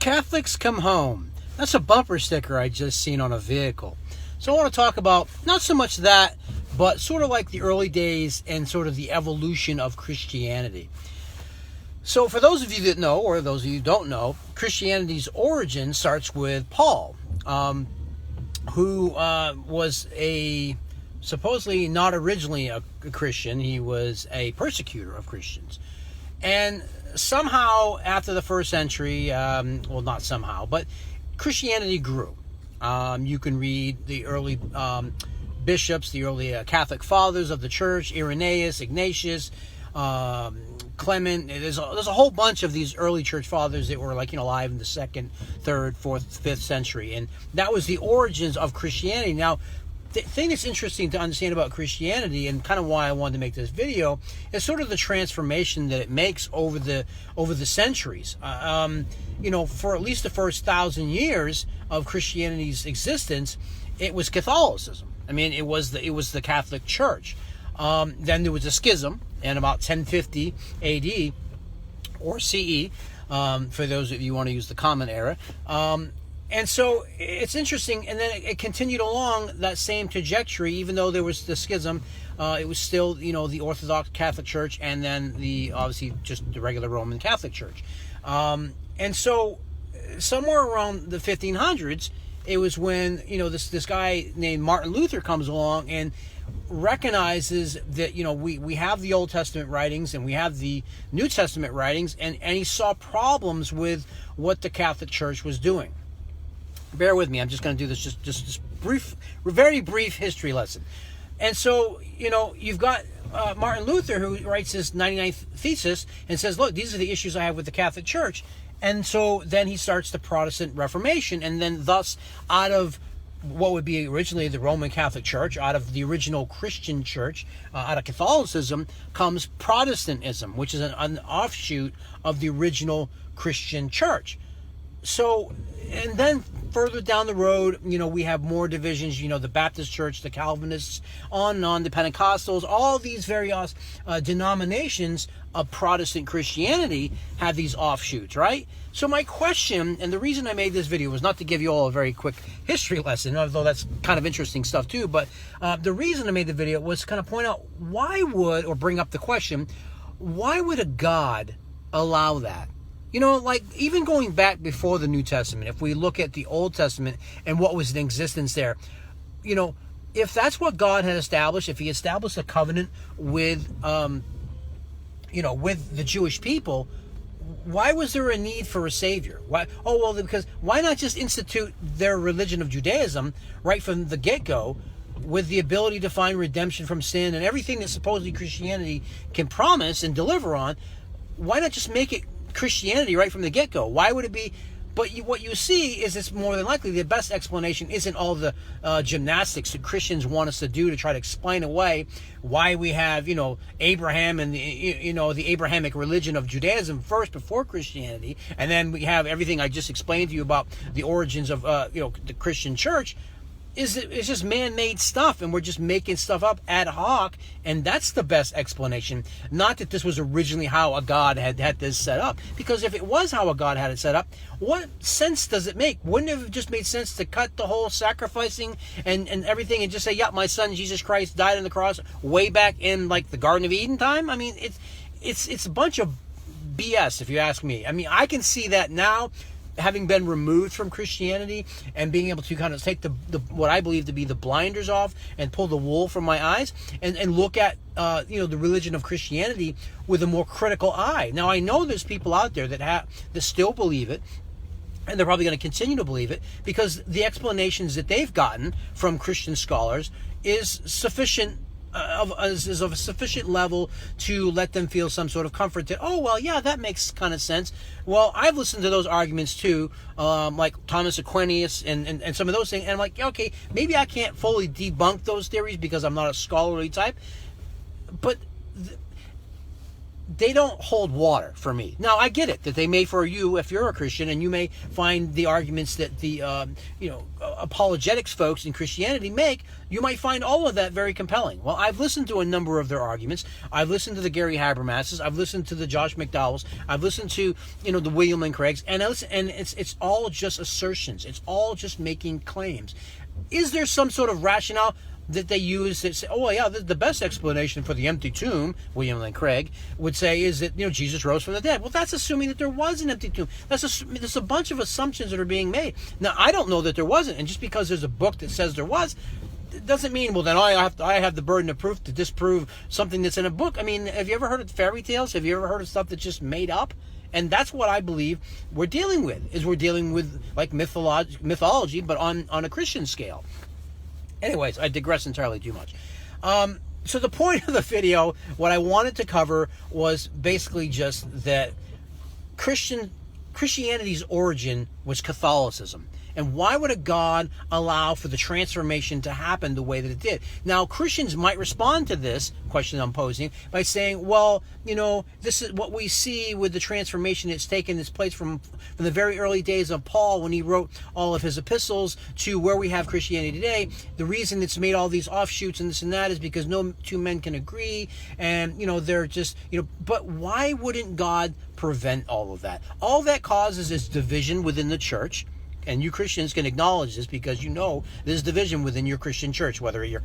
Catholics come home. That's a bumper sticker I just seen on a vehicle. So I want to talk about not so much that, but sort of like the early days and sort of the evolution of Christianity. So for those of you that know, or those of you who don't know, Christianity's origin starts with Paul, who was supposedly not originally a Christian. He was a persecutor of Christians. And somehow after the first century, well, not somehow, but Christianity grew. You can read the early bishops, the early Catholic fathers of the church, Irenaeus, Ignatius, Clement. There's a whole bunch of these early church fathers that were alive in the 2nd, 3rd, 4th, 5th century. And that was the origins of Christianity. Now, the thing that's interesting to understand about Christianity, and kind of why I wanted to make this video, is sort of the transformation that it makes over the centuries. For at least the first 1,000 years of Christianity's existence, it was Catholicism. I mean, it was the Catholic Church. Then there was a schism in about 1050 AD or CE, for those of you who want to use the common era. And so it's interesting, and then it continued along that same trajectory, even though there was the schism. It was still, the Orthodox Catholic Church, and then obviously just the regular Roman Catholic Church. And so somewhere around the 1500s, it was when, this guy named Martin Luther comes along and recognizes that, we have the Old Testament writings and we have the New Testament writings, and he saw problems with what the Catholic Church was doing. Bear with me. I'm just going to do this just very brief history lesson. And so, you've got Martin Luther, who writes his 99th thesis and says, look, these are the issues I have with the Catholic Church. And so then he starts the Protestant Reformation, and then thus out of what would be originally the Roman Catholic Church, out of the original Christian church, out of Catholicism, comes Protestantism, which is an offshoot of the original Christian church. So, and then further down the road, we have more divisions, the Baptist Church, the Calvinists, on and on, the Pentecostals, all these various denominations of Protestant Christianity have these offshoots, right? So my question, and the reason I made this video was not to give you all a very quick history lesson, although that's kind of interesting stuff too, but the reason I made the video was to kind of point out bring up the question, why would a God allow that? Even going back before the New Testament, if we look at the Old Testament and what was in existence there, if that's what God had established, if he established a covenant with, with the Jewish people, why was there a need for a savior? Why? Oh, well, because why not just institute their religion of Judaism right from the get-go, with the ability to find redemption from sin and everything that supposedly Christianity can promise and deliver on? Why not just make it Christianity right from the get-go? Why would it be? But what you see is it's more than likely the best explanation isn't all the gymnastics that Christians want us to do to try to explain away why we have, Abraham and the Abrahamic religion of Judaism first before Christianity, and then we have everything I just explained to you about the origins of the Christian church. It's just man-made stuff, and we're just making stuff up ad hoc, and that's the best explanation. Not that this was originally how a God had this set up, because if it was how a God had it set up, what sense does it make? Wouldn't it have just made sense to cut the whole sacrificing and everything and just say, my son Jesus Christ died on the cross way back in the Garden of Eden time? I mean, it's a bunch of BS, if you ask me. I mean, I can see that now, having been removed from Christianity and being able to kind of take the what I believe to be the blinders off and pull the wool from my eyes and look at the religion of Christianity with a more critical eye. Now, I know there's people out there that still believe it, and they're probably going to continue to believe it because the explanations that they've gotten from Christian scholars is sufficient. Is of a sufficient level to let them feel some sort of comfort that, oh, well, yeah, that makes kind of sense. Well, I've listened to those arguments too, like Thomas Aquinas and some of those things, and I'm like, okay, maybe I can't fully debunk those theories because I'm not a scholarly type, but they don't hold water for me. Now, I get it that they may for you if you're a Christian, and you may find the arguments that the apologetics folks in Christianity make, you might find all of that very compelling. Well, I've listened to a number of their arguments. I've listened to the Gary Habermases. I've listened to the Josh McDowells. I've listened to the William Lane Craigs, and it's all just assertions. It's all just making claims. Is there some sort of rationale that they use that say, oh yeah, the best explanation for the empty tomb, William Lane Craig would say, is that Jesus rose from the dead? Well, that's assuming that there was an empty tomb. There's a bunch of assumptions that are being made. Now, I don't know that there wasn't, and just because there's a book that says there was, it doesn't mean, well, then I have the burden of proof to disprove something that's in a book. I mean, have you ever heard of fairy tales? Have you ever heard of stuff that's just made up? And that's what I believe we're dealing with, we're dealing with like mythology, but on a Christian scale. Anyways, I digress entirely too much. So the point of the video, what I wanted to cover was basically just that Christianity's origin was Catholicism. And why would a God allow for the transformation to happen the way that it did? Now, Christians might respond to this question I'm posing by saying, well, this is what we see with the transformation that's taken its place from the very early days of Paul when he wrote all of his epistles to where we have Christianity today. The reason it's made all these offshoots and this and that is because no two men can agree. And, they're just, but why wouldn't God prevent all of that? All that causes is division within the church. And you Christians can acknowledge this because there's division within your Christian church, whether you're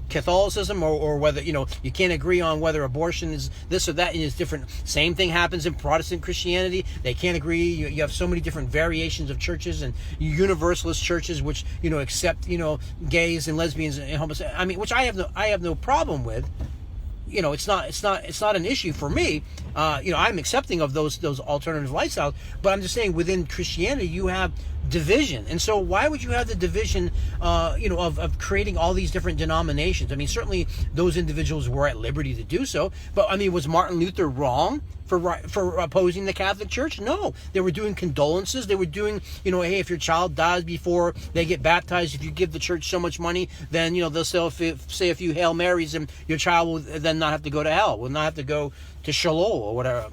Catholicism or whether, you can't agree on whether abortion is this or that and it's different. Same thing happens in Protestant Christianity. They can't agree. You have so many different variations of churches and universalist churches which, accept, gays and lesbians and homosexuals. I mean, which I have no problem with. It's not an issue for me. I'm accepting of those alternative lifestyles, but I'm just saying within Christianity you have division. And so why would you have the division, of creating all these different denominations? I mean, certainly those individuals were at liberty to do so, but I mean, was Martin Luther wrong for opposing the Catholic Church? No, they were doing condolences. They were doing, hey, if your child dies before they get baptized, if you give the church so much money, then, they'll say a few Hail Marys and your child will then not have to go to hell, will not have to go to Sheol or whatever.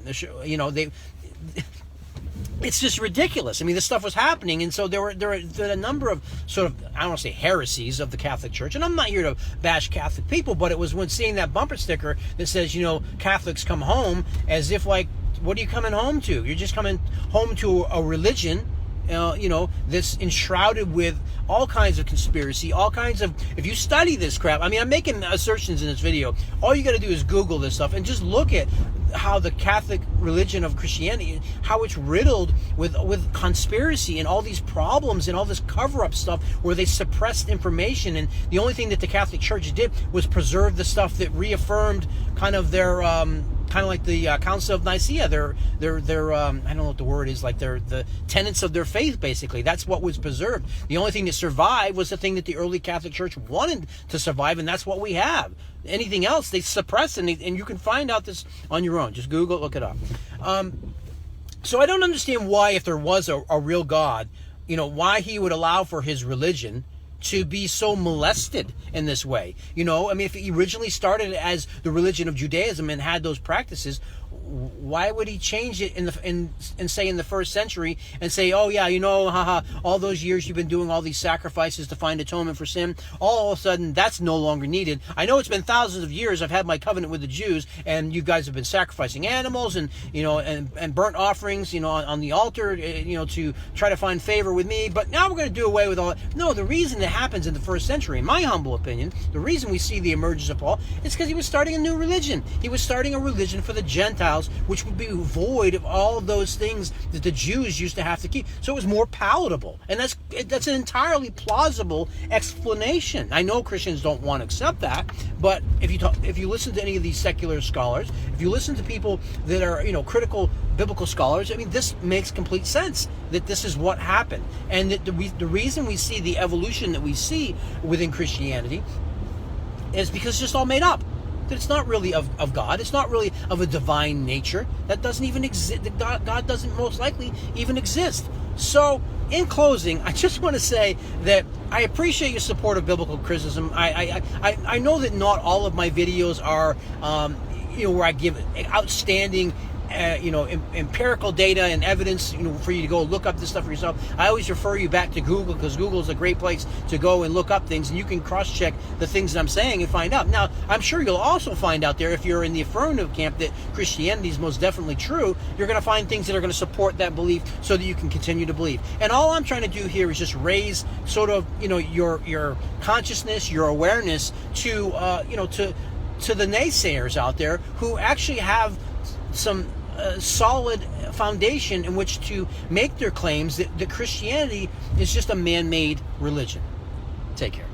It's just ridiculous. I mean, this stuff was happening, and so there were a number of sort of, I don't want to say heresies of the Catholic Church, and I'm not here to bash Catholic people, but it was when seeing that bumper sticker that says, Catholics come home, as if like, what are you coming home to? You're just coming home to a religion, that's enshrouded with all kinds of conspiracy, all kinds of, if you study this crap, I mean, I'm making assertions in this video. All you got to do is Google this stuff and just look at how the Catholic religion of Christianity, how it's riddled with conspiracy and all these problems and all this cover-up stuff where they suppressed information, and the only thing that the Catholic Church did was preserve the stuff that reaffirmed kind of their kind of like the Council of Nicaea, their I don't know what the word is, like the tenets of their faith, basically. That's what was preserved. The only thing that survived was the thing that the early Catholic Church wanted to survive, and that's what we have. Anything else, they suppress, and you can find out this on your own. Just Google it, look it up. So I don't understand why, if there was a real God, why he would allow for his religion to be so molested in this way. I mean, if he originally started as the religion of Judaism and had those practices, why would he change it in the first century and say, oh yeah, all those years you've been doing all these sacrifices to find atonement for sin, all of a sudden that's no longer needed. I know it's been thousands of years I've had my covenant with the Jews, and you guys have been sacrificing animals and and burnt offerings on the altar to try to find favor with me, but now we're going to do away with all that. No, the reason it happens in the first century, in my humble opinion, the reason we see the emergence of Paul is because he was starting a new religion. He was starting a religion for the Gentiles, which would be void of all of those things that the Jews used to have to keep. So it was more palatable. And that's an entirely plausible explanation. I know Christians don't want to accept that, but if you listen to any of these secular scholars, if you listen to people that are, critical biblical scholars, I mean, this makes complete sense that this is what happened. And that the reason we see the evolution that we see within Christianity is because it's just all made up. That it's not really of God. It's not really of a divine nature. That doesn't even exist. God doesn't most likely even exist. So, in closing, I just want to say that I appreciate your support of biblical criticism. I know that not all of my videos are where I give outstanding empirical data and evidence, for you to go look up this stuff for yourself. I always refer you back to Google, because Google is a great place to go and look up things, and you can cross-check the things that I'm saying and find out. Now, I'm sure you'll also find out there, if you're in the affirmative camp that Christianity is most definitely true, you're going to find things that are going to support that belief so that you can continue to believe. And all I'm trying to do here is just raise sort of, your consciousness, your awareness to the naysayers out there who actually have some solid foundation in which to make their claims that Christianity is just a man-made religion. Take care.